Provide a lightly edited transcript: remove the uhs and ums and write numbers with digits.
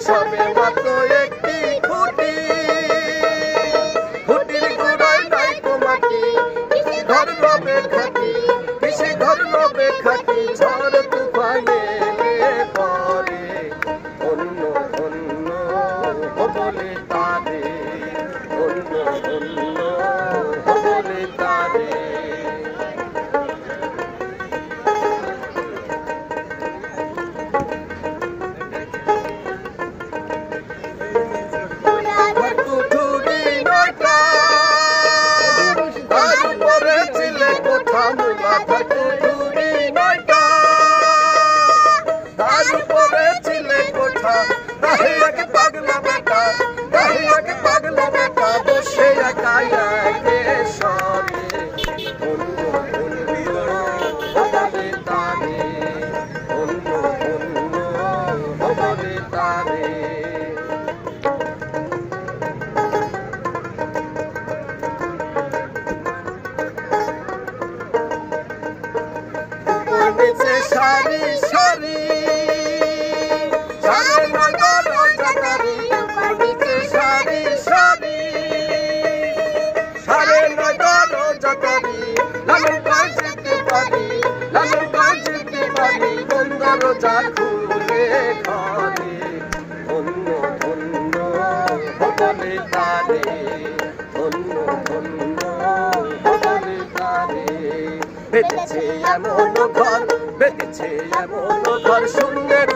সবে মাত্র একটি খুঁটি, খুঁটির গোড়ায় নাই মাটি, ঘর রবে খাটি, কিসে ঘর রবে খাটি, ঝড় তুফানে পরে অন্য অন্য বলে তারে, অন্য অন্য বলে তারে। সারি সারি সারি সারি সারি সারে নগর জাতারি লালন কাজতে পারি, লালন কাজতে পারি, বন্দর যা খুলে ঘরে অন্য অন্য বলে তারে, অন্য অন্য বলে তারে। বেঁধেছে এমন ঘর, বেঁধেছে এমন ঘর শূন্যের